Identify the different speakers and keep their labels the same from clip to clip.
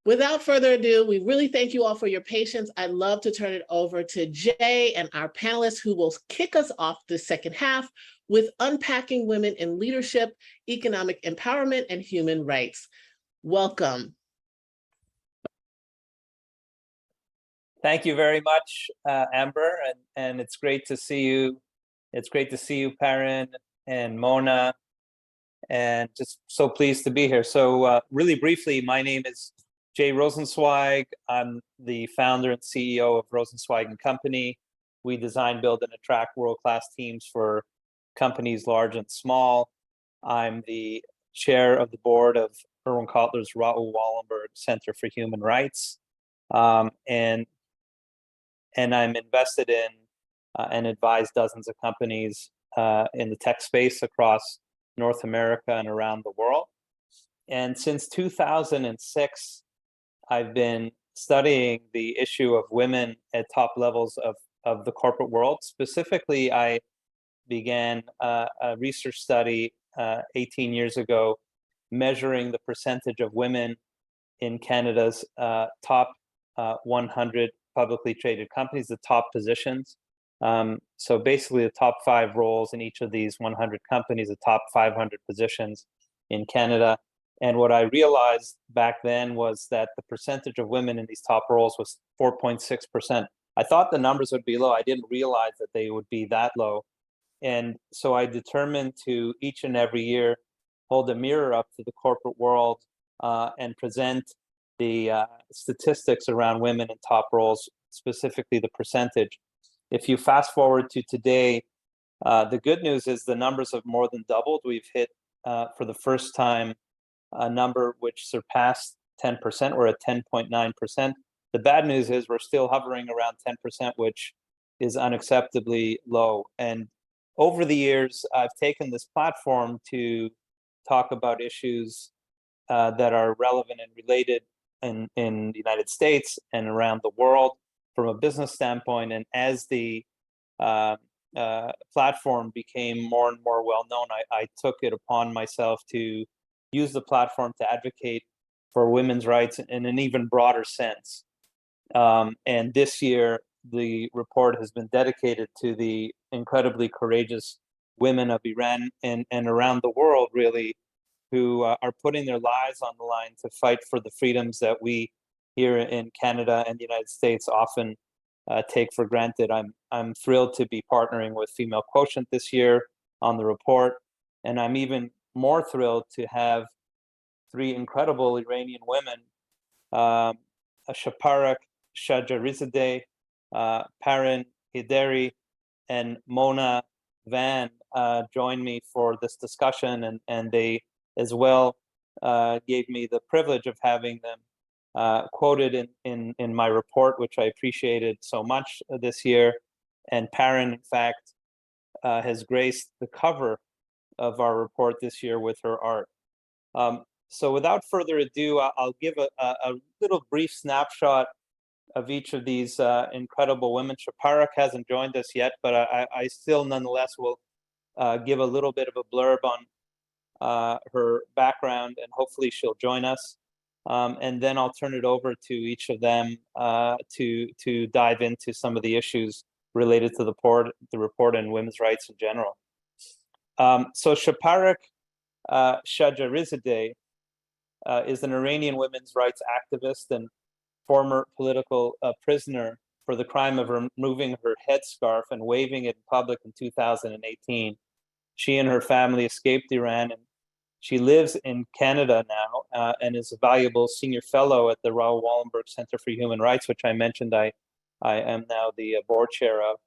Speaker 1: Without further ado, we really thank you all for your patience. I'd love to turn it over to Jay and our panelists who will kick us off the second half with unpacking women in leadership, economic empowerment, and human rights. Welcome.
Speaker 2: Thank you very much, Amber, and it's great to see you. It's great to see you, Parin and Mona, and just so pleased to be here. So really briefly, my name is Jay Rosenzweig. I'm the founder and CEO of Rosenzweig and Company. We design, build, and attract world-class teams for companies large and small. I'm the chair of the board of Erwin Kotler's Raoul Wallenberg Center for Human Rights. And I'm invested in and advise dozens of companies in the tech space across North America and around the world. And since 2006, I've been studying the issue of women at top levels of the corporate world. Specifically, I began a research study 18 years ago, measuring the percentage of women in Canada's top 100 publicly traded companies, the top positions. So basically the top 5 roles in each of these 100 companies, the top 500 positions in Canada. And what I realized back then was that the percentage of women in these top roles was 4.6%. I thought the numbers would be low. I didn't realize that they would be that low. And so I determined to each and every year hold a mirror up to the corporate world and present the statistics around women in top roles, specifically the percentage. If you fast forward to today, the good news is the numbers have more than doubled. We've hit for the first time a number which surpassed 10%. We're at 10.9%. The bad news is we're still hovering around 10%, which is unacceptably low. And over the years, I've taken this platform to talk about issues that are relevant and related in the United States and around the world from a business standpoint. And as the platform became more and more well-known, I took it upon myself to use the platform to advocate for women's rights in an even broader sense. And this year, the report has been dedicated to the incredibly courageous women of Iran and around the world, really, who are putting their lives on the line to fight for the freedoms that we here in Canada and the United States often take for granted. I'm thrilled to be partnering with Female Quotient this year on the report, and I'm even more thrilled to have 3 incredible Iranian women, Shaparak Shajarizadeh, Parin Heidari, and Mona Van join me for this discussion, and they as well gave me the privilege of having them quoted in my report, which I appreciated so much this year. And Parin, in fact, has graced the cover of our report this year with her art. So without further ado, I'll give a little brief snapshot of each of these incredible women. Shaparak hasn't joined us yet, but I still nonetheless will give a little bit of a blurb on her background, and hopefully she'll join us. And then I'll turn it over to each of them to dive into some of the issues related to the report and women's rights in general. So Shaparak Shajarizadeh is an Iranian women's rights activist and former political prisoner for the crime of removing her headscarf and waving it in public in 2018. She and her family escaped Iran, and she lives in Canada now and is a valuable senior fellow at the Raoul Wallenberg Center for Human Rights, which I mentioned I am now the board chair of.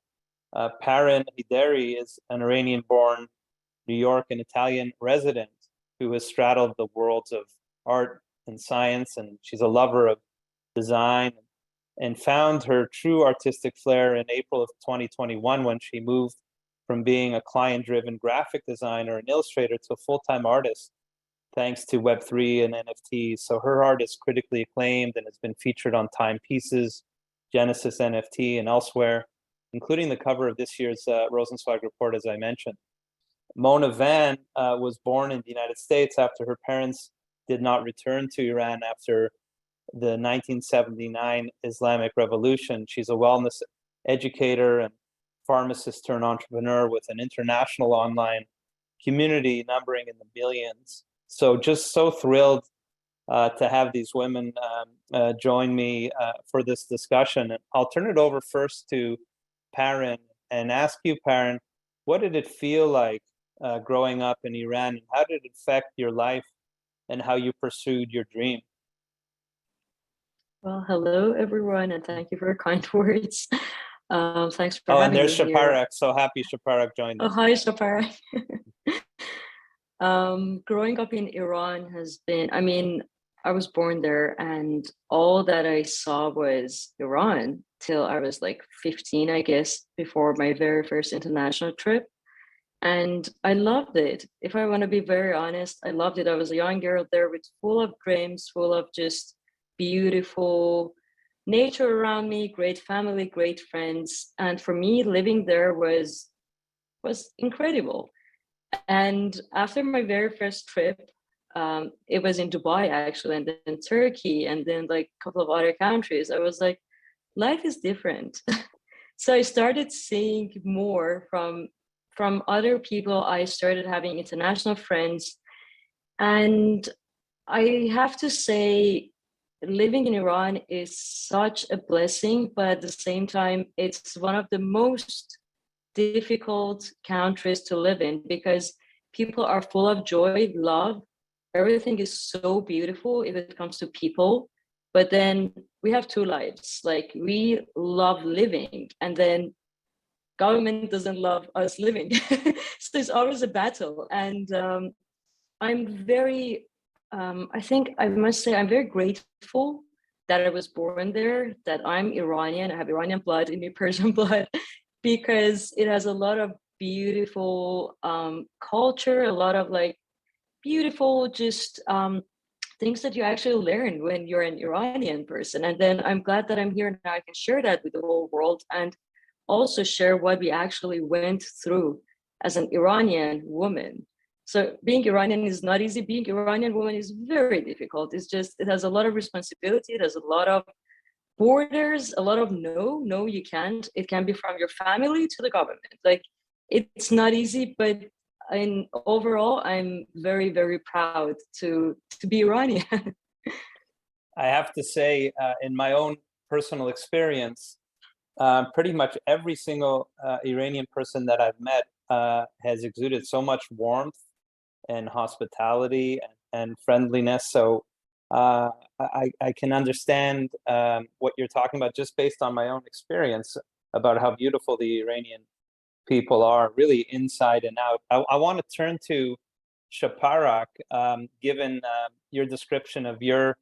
Speaker 2: Parin Heidari is an Iranian-born New York and Italian resident who has straddled the worlds of art and science, and she's a lover of design and found her true artistic flair in April of 2021 when she moved from being a client-driven graphic designer and illustrator to a full-time artist, thanks to Web3 and NFTs. So her art is critically acclaimed and has been featured on Timepieces, Genesis NFT, and elsewhere, including the cover of this year's Rosenzweig report, as I mentioned. Mona Van was born in the United States after her parents did not return to Iran after the 1979 Islamic Revolution. She's a wellness educator and pharmacist turned entrepreneur with an international online community numbering in the millions. So just so thrilled to have these women join me for this discussion. And I'll turn it over first to Parin and ask you, Parin, what did it feel like growing up in Iran? How did it affect your life and how you pursued your dream?
Speaker 3: Well, hello everyone, and thank you for your kind words. Thanks for
Speaker 2: Oh,
Speaker 3: having
Speaker 2: and there's
Speaker 3: me here.
Speaker 2: Shaparak. So happy Shaparak joined
Speaker 3: Oh,
Speaker 2: us.
Speaker 3: hi, Shaparak. Growing up in Iran has been, I mean, I was born there and all that I saw was Iran till I was like 15, I guess, before my very first international trip. And I loved it. If I want to be very honest, I loved it. I was a young girl there with full of dreams, full of just beautiful nature around me, great family, great friends. And for me, living there was incredible. And after my very first trip, it was in Dubai actually, and then Turkey, and then like a couple of other countries. I was like, life is different. So I started seeing more from other people. I started having international friends, and I have to say, living in Iran is such a blessing, but at the same time, it's one of the most difficult countries to live in because people are full of joy, love. Everything is so beautiful if it comes to people. But then we have two lives. Like we love living, and then government doesn't love us living. So there's always a battle. And I'm very, I think I must say, I'm very grateful that I was born there, that I'm Iranian. I have Iranian blood in me, Persian blood, because it has a lot of beautiful culture, a lot of like beautiful just things that you actually learn when you're an Iranian person. And then I'm glad that I'm here now. I can share that with the whole world and also share what we actually went through as an Iranian woman. So being Iranian is not easy. Being Iranian woman is very difficult. It's just, it has a lot of responsibility. It has a lot of borders, a lot of no, you can't. It can be from your family to the government. Like it's not easy, but overall, I'm very, very proud to be Iranian.
Speaker 2: I have to say, in my own personal experience, pretty much every single Iranian person that I've met has exuded so much warmth and hospitality and friendliness. So I can understand what you're talking about just based on my own experience about how beautiful the Iranian people are, really inside and out. I want to turn to Shaparak, given your description of your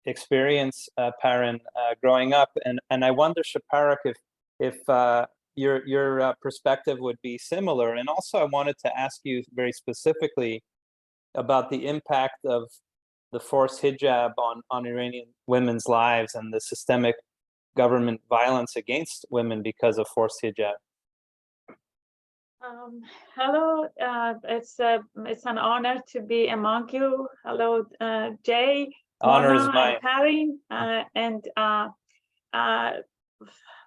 Speaker 2: experience, Parin, growing up, and I wonder, Shaparak, if your perspective would be similar. And also, I wanted to ask you very specifically about the impact of the forced hijab on Iranian women's lives and the systemic government violence against women because of forced hijab.
Speaker 4: Hello, it's an honor to be among you. Hello, Jay,
Speaker 2: Honor is
Speaker 4: Mona,
Speaker 2: mine.
Speaker 4: and Parin,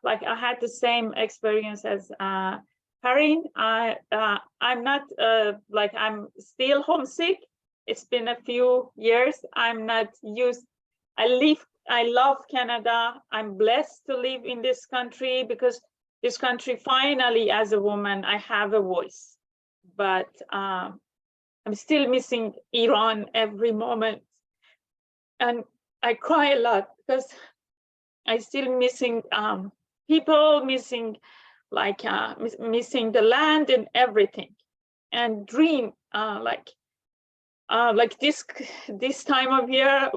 Speaker 4: like I had the same experience as Parin. I'm not like I'm still homesick. It's been a few years. I'm not used. I love Canada. I'm blessed to live in this country because this country, finally, as a woman, I have a voice. But I'm still missing Iran every moment. And I cry a lot because I'm still missing people, missing missing the land and everything. And dream like this time of year,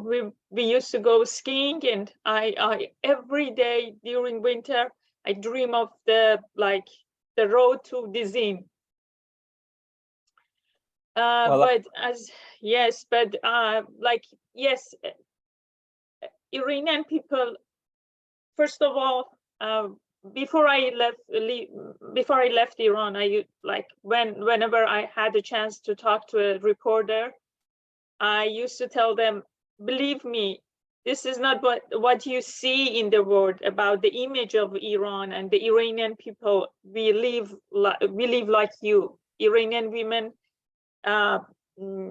Speaker 4: we used to go skiing, and I every day during winter, I dream of the road to Dizin. But as yes, but yes, Iranian people. First of all, before I left Iran, whenever I had a chance to talk to a reporter, I used to tell them, believe me, This is not what you see in the world about the image of Iran and the Iranian people. We live like you. Iranian women are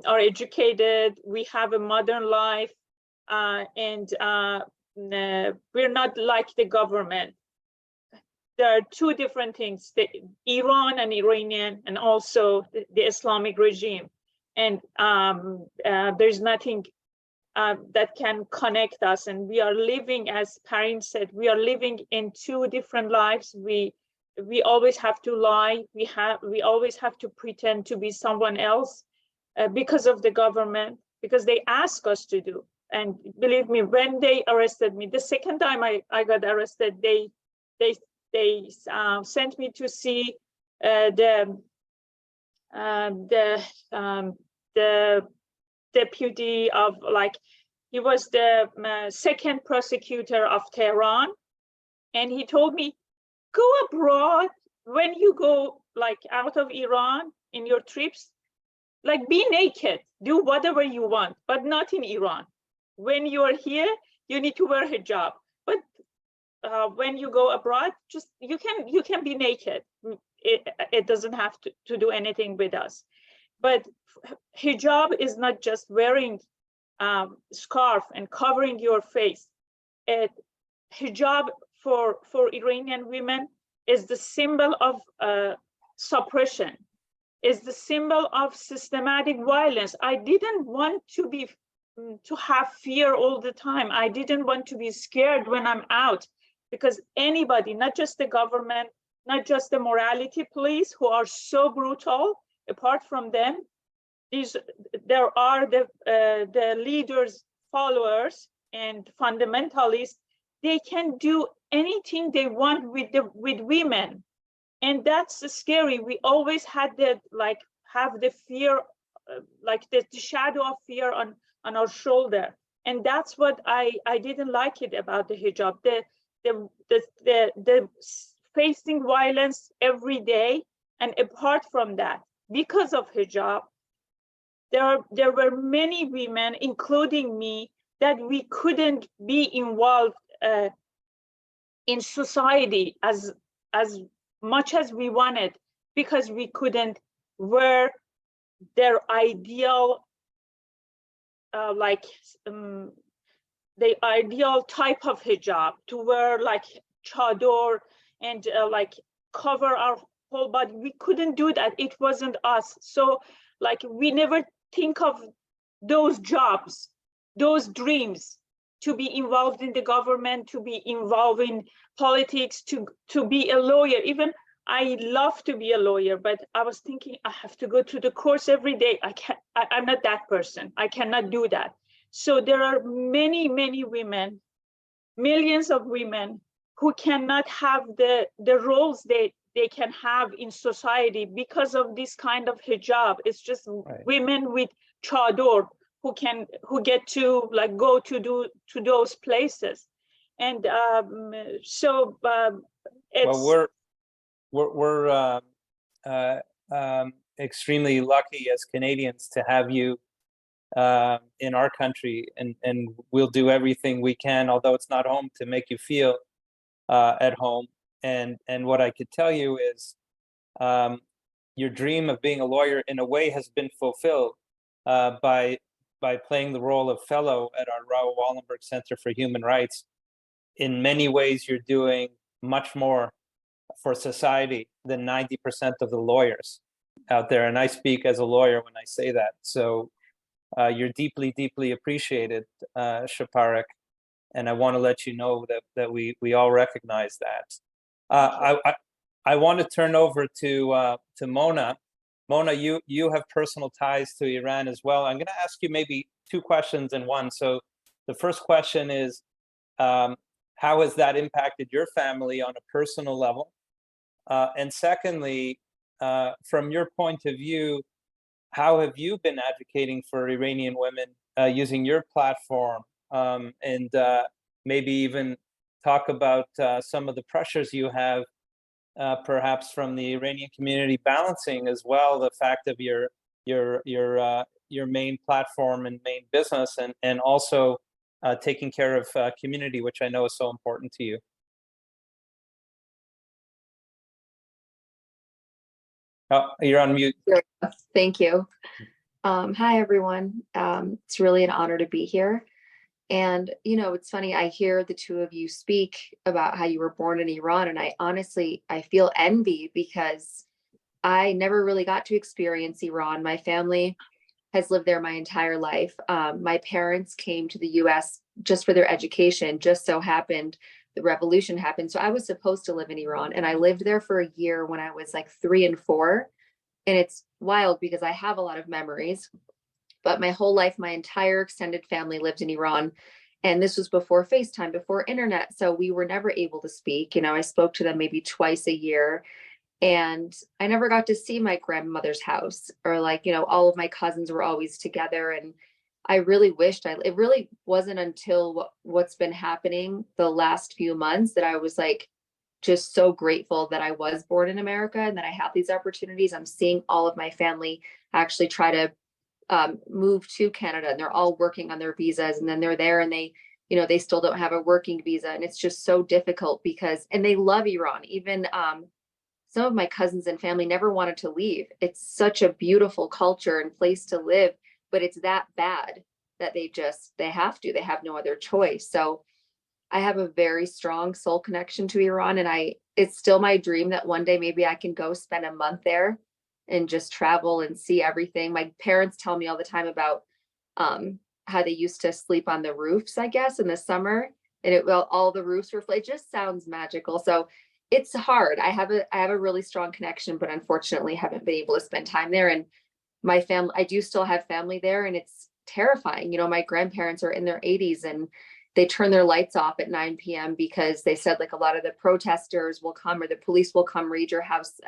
Speaker 4: educated. We have a modern life, and we're not like the government. There are two different things: Iran and Iranian, and also the Islamic regime. And there's nothing that can connect us, and we are living, as Parin said, we are living in two different lives. We always have to lie. We always have to pretend to be someone else because of the government, because they ask us to do. And believe me, when they arrested me, the second time I got arrested, they sent me to see the deputy of, like, he was the second prosecutor of Tehran, and he told me, go abroad when you go like out of Iran in your trips, like be naked, do whatever you want, but not in Iran. When you are here, you need to wear hijab, but when you go abroad, just you can be naked. It doesn't have to do anything with us. But hijab is not just wearing scarf and covering your face. Hijab for Iranian women is the symbol of suppression, is the symbol of systematic violence. I didn't want to have fear all the time. I didn't want to be scared when I'm out, because anybody, not just the government, not just the morality police, who are so brutal, apart from them, there are the leaders, followers, and fundamentalists. They can do anything they want with women, and that's scary. We always had have the fear, like the shadow of fear on our shoulder, and that's what I didn't like it about the hijab. The facing violence every day, and apart from that, because of hijab, there were many women, including me, that we couldn't be involved in society as much as we wanted, because we couldn't wear their ideal the ideal type of hijab, to wear like chador and like cover our whole body. We couldn't do that. It wasn't us. So like we never think of those jobs, those dreams, to be involved in the government, to be involved in politics, to be a lawyer. Even I love to be a lawyer, but I was thinking, I have to go to the course every day. I'm not that person. I cannot do that. So there are many, many women, millions of women, who cannot have the roles they can have in society because of this kind of hijab. It's just right. Women with chador who get to like go to those places, and so it's.
Speaker 2: Well, we're extremely lucky as Canadians to have you in our country, and we'll do everything we can, although it's not home, to make you feel at home. And what I could tell you is your dream of being a lawyer in a way has been fulfilled by playing the role of fellow at our Raoul Wallenberg Center for Human Rights. In many ways, you're doing much more for society than 90% of the lawyers out there. And I speak as a lawyer when I say that. So you're deeply, deeply appreciated, Shaparak. And I want to let you know that we all recognize that. I want to turn over to Mona. Mona, you have personal ties to Iran as well. I'm going to ask you maybe two questions in one. So the first question is, how has that impacted your family on a personal level? And secondly, from your point of view, how have you been advocating for Iranian women using your platform, and maybe even talk about some of the pressures you have, perhaps from the Iranian community, balancing as well the fact of your main platform and main business, and also taking care of community, which I know is so important to you. Oh, you're on mute.
Speaker 5: Thank you. Hi, everyone. It's really an honor to be here. And, you know, it's funny, I hear the two of you speak about how you were born in Iran, and I feel envy because I never really got to experience Iran. My family has lived there my entire life. My parents came to the US just for their education. Just so happened the revolution happened. So I was supposed to live in Iran, and I lived there for a year when I was like 3 and 4. And it's wild because I have a lot of memories, but my whole life, my entire extended family lived in Iran. And this was before FaceTime, before internet. So we were never able to speak. You know, I spoke to them maybe twice a year. And I never got to see my grandmother's house, or like, you know, all of my cousins were always together. And I really wished it really wasn't until what's been happening the last few months that I was like, just so grateful that I was born in America and that I have these opportunities. I'm seeing all of my family actually try to move to Canada, and they're all working on their visas, and then they're there and they, you know, they still don't have a working visa. And it's just so difficult because, and they love Iran. Even some of my cousins and family never wanted to leave. It's such a beautiful culture and place to live, but it's that bad that they have no other choice. So I have a very strong soul connection to Iran, and it's still my dream that one day maybe I can go spend a month there and just travel and see everything. My parents tell me all the time about how they used to sleep on the roofs, I guess, in the summer, and all the roofs were, it just sounds magical. So it's hard. I have a really strong connection, but unfortunately haven't been able to spend time there. And my family, I do still have family there, and it's terrifying. You know, my grandparents are in their 80s, and they turn their lights off at 9 p.m. because they said like a lot of the protesters will come, or the police will come raid your house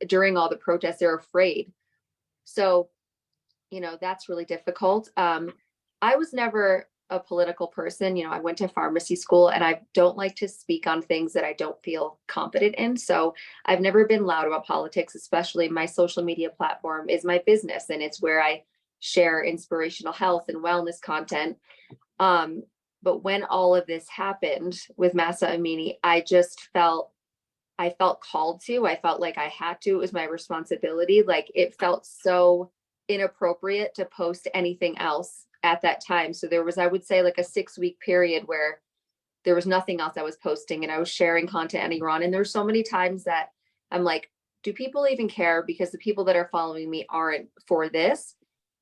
Speaker 5: during all the protests. They're afraid. So, you know, that's really difficult. I was never a political person. You know, I went to pharmacy school, and I don't like to speak on things that I don't feel competent in. So I've never been loud about politics, especially my social media platform is my business, and it's where I share inspirational health and wellness content. But when all of this happened with Mahsa Amini, I felt called to. I felt like I had to. It was my responsibility. Like, it felt so inappropriate to post anything else at that time. So there was, I would say, like a 6-week period where there was nothing else I was posting, and I was sharing content in Iran. And there's so many times that I'm like, do people even care? Because the people that are following me aren't for this.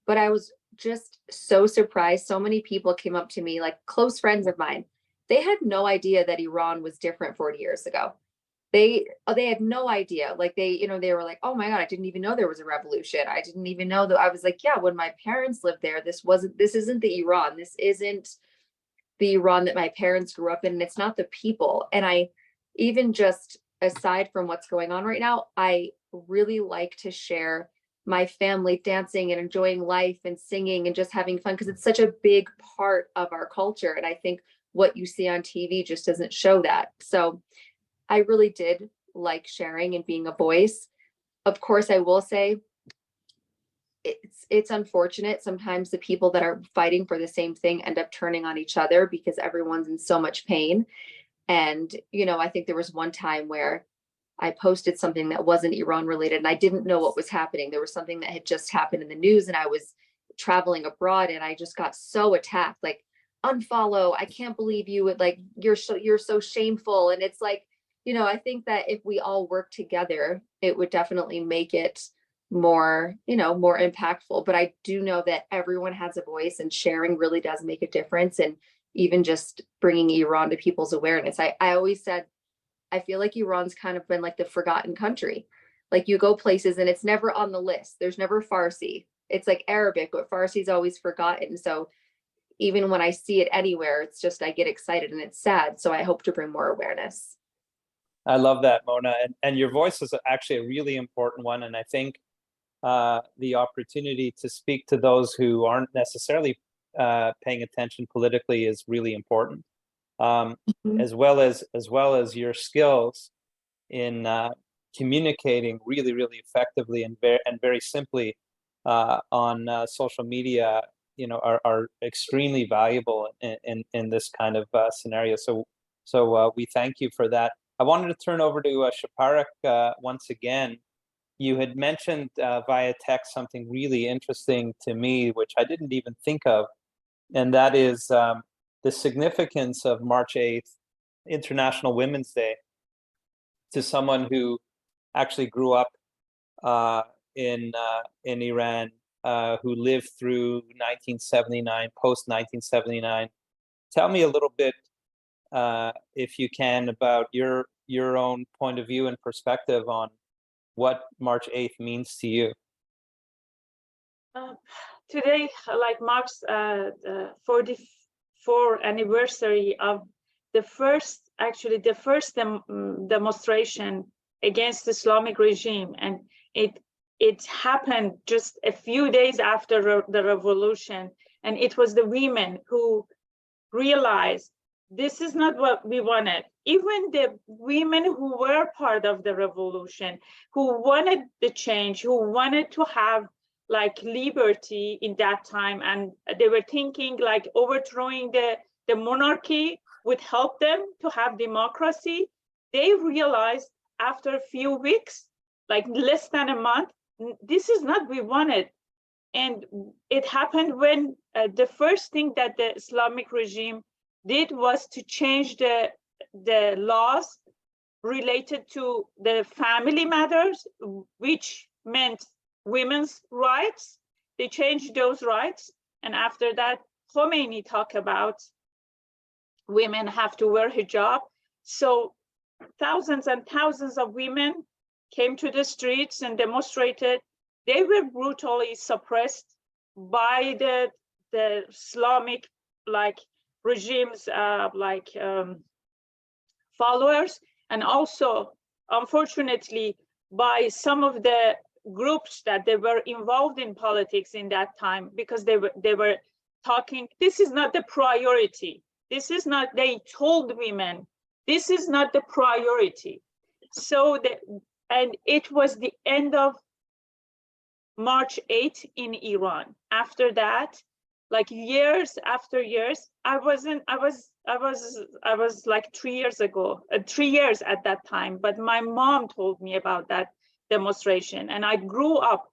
Speaker 5: But I was just so surprised. So many people came up to me, like close friends of mine. They had no idea that Iran was different 40 years ago. They had no idea. Like they were like, oh my God, I didn't even know there was a revolution. I didn't even know that. I was like, yeah, when my parents lived there, this isn't the Iran. This isn't the Iran that my parents grew up in. And it's not the people. And I, even just aside from what's going on right now, I really like to share my family dancing and enjoying life and singing and just having fun, because it's such a big part of our culture. And I think what you see on TV just doesn't show that. So I really did like sharing and being a voice. Of course, I will say it's unfortunate. Sometimes the people that are fighting for the same thing end up turning on each other because everyone's in so much pain. And, you know, I think there was one time where I posted something that wasn't Iran related, and I didn't know what was happening. There was something that had just happened in the news, and I was traveling abroad, and I just got so attacked, like, unfollow, I can't believe you would, like, you're so shameful. And it's like, you know, I think that if we all work together, it would definitely make it more, you know, more impactful. But I do know that everyone has a voice, and sharing really does make a difference. And even just bringing Iran to people's awareness. I always said, I feel like Iran's kind of been like the forgotten country. Like, you go places and it's never on the list. There's never Farsi. It's like Arabic, but Farsi is always forgotten. So even when I see it anywhere, it's just, I get excited, and it's sad. So I hope to bring more awareness.
Speaker 2: I love that, Mona. And your voice is actually a really important one. And I think the opportunity to speak to those who aren't necessarily paying attention politically is really important. As well as your skills in communicating really, really effectively and very simply on social media are extremely valuable in this kind of scenario. So we thank you for that. I wanted to turn over to Shaparak once again. You had mentioned via text something really interesting to me, which I didn't even think of, and that is the significance of March 8th, International Women's Day, to someone who actually grew up in Iran, who lived through 1979, post 1979. Tell me a little bit, if you can, about your own point of view and perspective on what March 8th means to you.
Speaker 4: Today, like marks the 44th anniversary of the first demonstration against the Islamic regime, and it happened just a few days after the revolution, and it was the women who realized this is not what we wanted. Even the women who were part of the revolution, who wanted the change, who wanted to have like liberty in that time, and they were thinking like overthrowing the monarchy would help them to have democracy. They realized after a few weeks, like less than a month, this is not what we wanted. And it happened when the first thing that the Islamic regime did was to change the laws related to the family matters, which meant women's rights. They changed those rights. And after that, Khomeini talked about women have to wear hijab. So thousands and thousands of women came to the streets and demonstrated. They were brutally suppressed by the Islamic regimes followers, and also unfortunately by some of the groups that they were involved in politics in that time, because they were talking, this is not the priority. This is not, they told women, this is not the priority. So and it was the end of March 8th in Iran. After that, like years after years, I was like 3 years ago, 3 years at that time, but my mom told me about that demonstration, and I grew up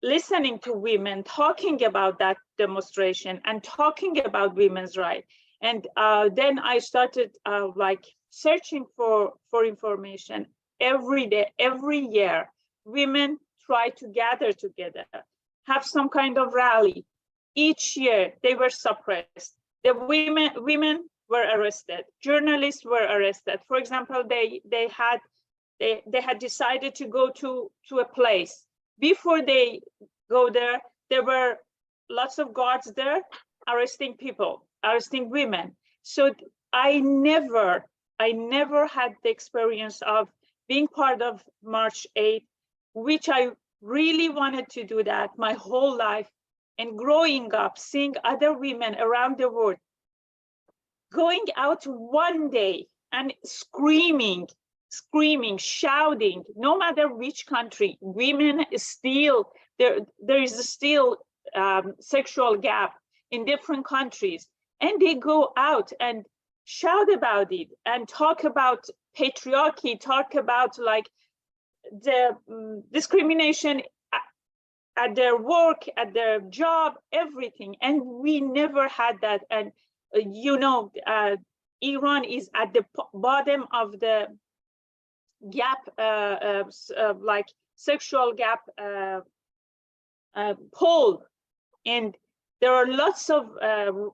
Speaker 4: listening to women talking about that demonstration and talking about women's rights. And then I started like searching for information. Every day, every year, women try to gather together, have some kind of rally. Each year they were suppressed. The women were arrested. Journalists were arrested. For example, they had decided to go to a place. Before they go there, there were lots of guards there arresting people, arresting women. So I never had the experience of being part of March 8th, which I really wanted to do that my whole life. And growing up, seeing other women around the world going out one day and screaming, shouting, no matter which country, women still, there is still sexual gap in different countries. And they go out and shout about it and talk about patriarchy, talk about like the discrimination at their work, at their job, everything. And we never had that. And Iran is at the bottom of the gap, like sexual gap pole. And there are lots of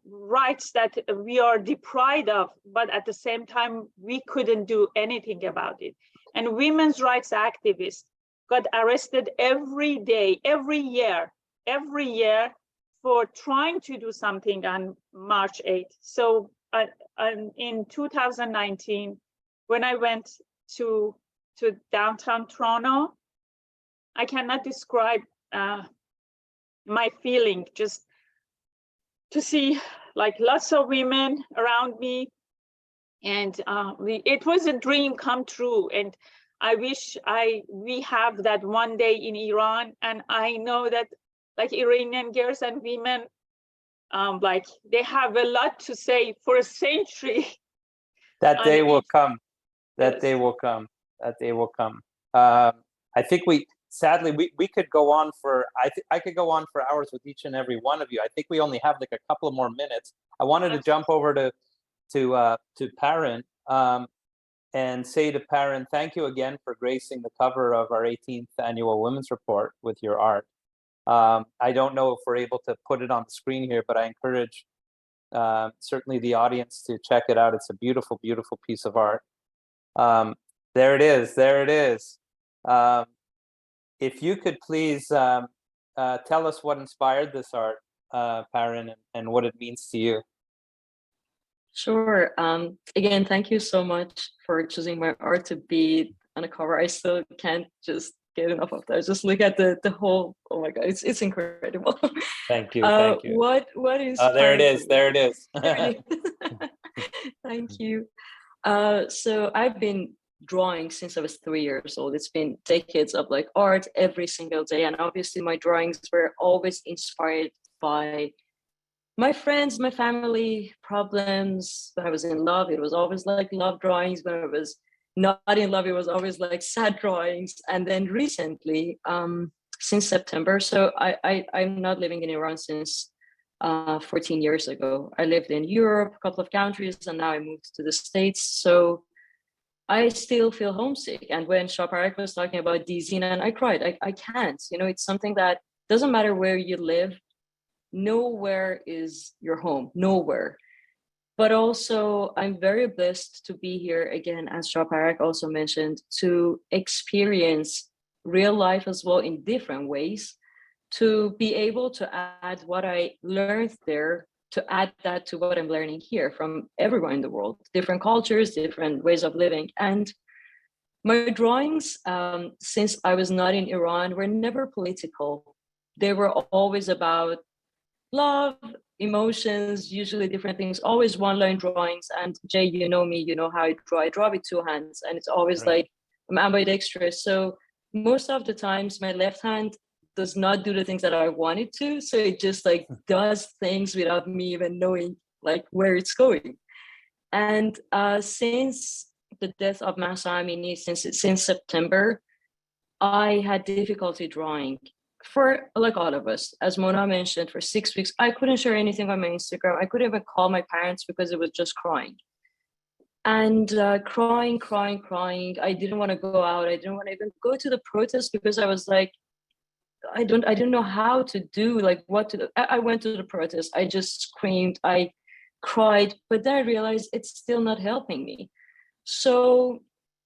Speaker 4: rights that we are deprived of, but at the same time, we couldn't do anything about it. And women's rights activists got arrested every day, every year for trying to do something on March 8th. So in 2019, when I went to downtown Toronto, I cannot describe my feeling, just to see like lots of women around me. And it was a dream come true. And I wish we have that one day in Iran. And I know that like Iranian girls and women, like they have a lot to say for a century.
Speaker 2: That day will come. That
Speaker 4: Yes.
Speaker 2: day will come. That day will come. I think sadly, we could go on for, I could go on for hours with each and every one of you. I think we only have like a couple of more minutes. I wanted to jump over to Parin, and say to Parin, thank you again for gracing the cover of our 18th annual Women's Report with your art. I don't know if we're able to put it on the screen here, but I encourage certainly the audience to check it out. It's a beautiful, beautiful piece of art. There it is. There it is. If you could please tell us what inspired this art, Parin, and what it means to you.
Speaker 3: Sure. Again, thank you so much for choosing my art to be on a cover. I still can't just get enough of that. Just look at the whole, oh my God, it's incredible.
Speaker 2: Thank you. Thank you.
Speaker 3: What is
Speaker 2: there it is. There it is.
Speaker 3: Thank you. So I've been drawing since I was 3 years old. It's been decades of like art every single day. And obviously my drawings were always inspired by my friends, my family, problems. When I was in love, it was always like love drawings. When I was not in love, it was always like sad drawings. And then recently, since September, so I'm not living in Iran since 14 years ago. I lived in Europe, a couple of countries, and now I moved to the States. So I still feel homesick. And when Shaparak was talking about Dizina, I cried. I can't, it's something that doesn't matter where you live. Nowhere is your home, nowhere. But also, I'm very blessed to be here again, as Shaparak also mentioned, to experience real life as well in different ways, to be able to add what I learned there, to add that to what I'm learning here from everyone in the world, different cultures, different ways of living. And my drawings, since I was not in Iran, were never political. They were always about love, emotions, usually different things, always one-line drawings. And Jay, you know me, you know how I draw. I draw with two hands, and it's always like I'm ambidextrous. So most of the times my left hand does not do the things that I want it to. So it just like does things without me even knowing like where it's going. And since the death of Mahsa Amini, since September, I had difficulty drawing. For like all of us, as Mona mentioned, for 6 weeks, I couldn't share anything on my Instagram. I couldn't even call my parents because it was just crying. And crying. I didn't want to go out. I didn't want to even go to the protest because I was like, I didn't know how to do, like what to do. I went to the protest. I just screamed. I cried, but then I realized it's still not helping me. So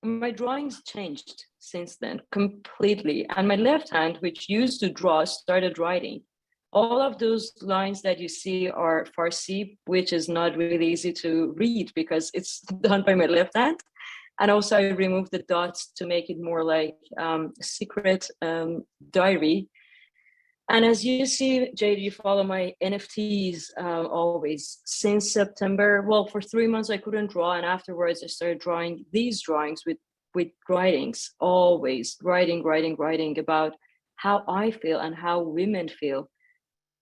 Speaker 3: my drawings changed since then completely. And my left hand, which used to draw, started writing. All of those lines that you see are Farsi, which is not really easy to read because it's done by my left hand. And also I removed the dots to make it more like secret diary. And as you see, Jade, you follow my NFTs always. Since September, well, for 3 months I couldn't draw, and afterwards I started drawing these drawings with writings, always writing about how I feel and how women feel.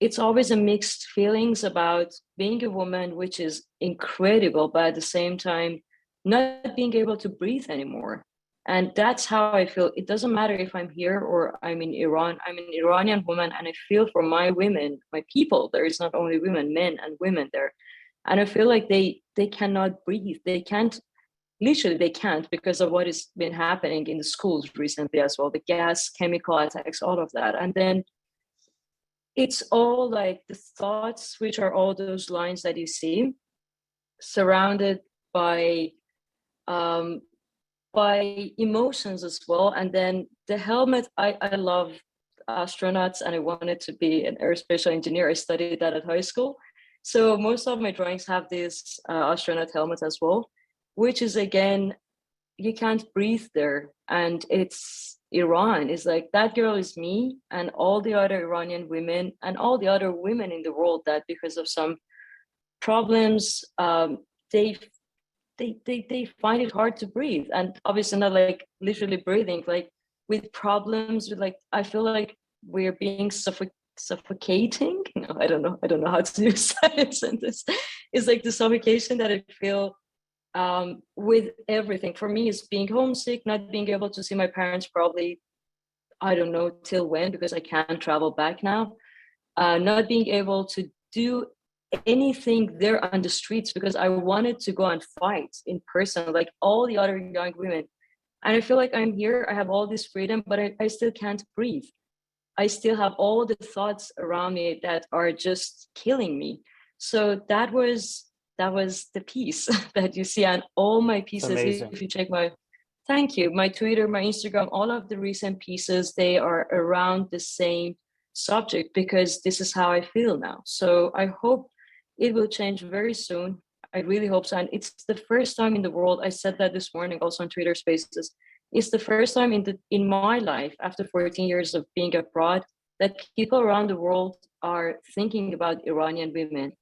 Speaker 3: It's always a mixed feelings about being a woman, which is incredible, but at the same time, not being able to breathe anymore. And that's how I feel. It doesn't matter if I'm here or I'm in Iran. I'm an Iranian woman, and I feel for my women, my people. There is not only women, men and women there. And I feel like they cannot breathe. They can't, literally they can't, because of what has been happening in the schools recently as well, the gas, chemical attacks, all of that. And then it's all like the thoughts, which are all those lines that you see, surrounded by emotions as well. And then the helmet, I love astronauts and I wanted to be an aerospace engineer. I studied that at high school. So most of my drawings have this astronaut helmet as well, which is, again, you can't breathe there. And it's Iran. It's like that girl is me and all the other Iranian women and all the other women in the world that because of some problems, they find it hard to breathe. And obviously not like literally breathing, like with problems, with like, I feel like we're being suffocating. No, I don't know how to use that sentence. It's like the suffocation that I feel with everything. For me, it's being homesick, not being able to see my parents probably, I don't know till when, because I can't travel back now. Not being able to do anything there on the streets because I wanted to go and fight in person, like all the other young women. And I feel like I'm here, I have all this freedom, but I still can't breathe. I still have all the thoughts around me that are just killing me. So that was the piece that you see on all my pieces. If you check thank you, my Twitter, my Instagram, all of the recent pieces, they are around the same subject because this is how I feel now. So I hope it will change very soon. I really hope so. And it's the first time in the world, I said that this morning also on Twitter Spaces, it's the first time in my life, after 14 years of being abroad, that people around the world are thinking about Iranian women.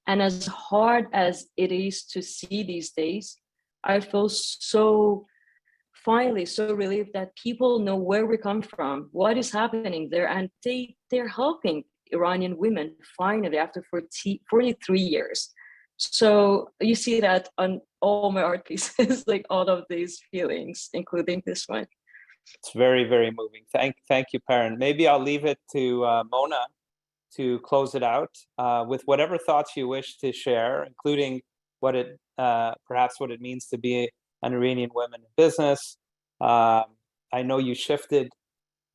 Speaker 3: And as hard as it is to see these days, I feel finally so relieved that people know where we come from, what is happening there, and they're helping Iranian women finally after 43 years. So you see that on all my art pieces, like all of these feelings, including this one.
Speaker 2: It's very, very moving. Thank you, Parin. Maybe I'll leave it to Mona to close it out with whatever thoughts you wish to share, including perhaps what it means to be an Iranian woman in business. I know you shifted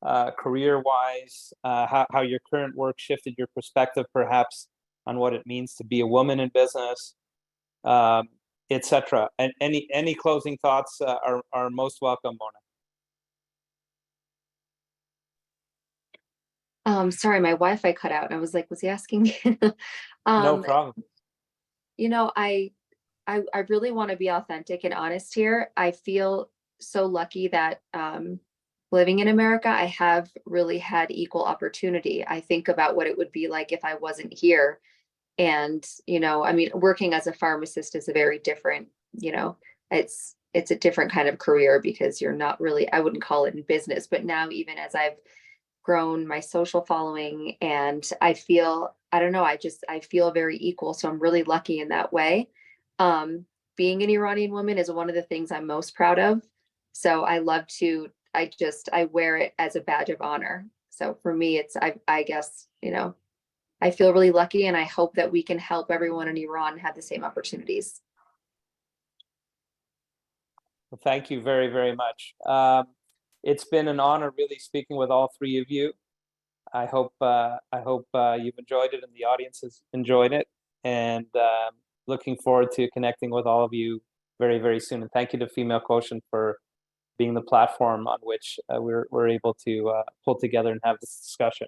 Speaker 2: career-wise, how your current work shifted your perspective, perhaps, on what it means to be a woman in business, etc. And any closing thoughts are most welcome, Mona.
Speaker 5: Sorry, my Wi-Fi cut out. I was like, was he asking me?
Speaker 2: No problem.
Speaker 5: You know, I really want to be authentic and honest here. I feel so lucky that living in America, I have really had equal opportunity. I think about what it would be like if I wasn't here. And, you know, I mean, working as a pharmacist is a very different, you know, it's a different kind of career because you're not really, I wouldn't call it in business, but now even as I've grown my social following and I feel, I don't know, I feel very equal. So I'm really lucky in that way. Being an Iranian woman is one of the things I'm most proud of. So I love to, I wear it as a badge of honor. So for me, it's, I guess, you know, I feel really lucky and I hope that we can help everyone in Iran have the same opportunities.
Speaker 2: Well, thank you very, very much. It's been an honor really speaking with all three of you. I hope you've enjoyed it and the audience has enjoyed it. And looking forward to connecting with all of you very, very soon. And thank you to Female Quotient for being the platform on which we're able to pull together and have this discussion.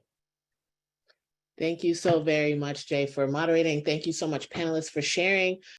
Speaker 1: Thank you so very much, Jay, for moderating. Thank you so much, panelists, for sharing.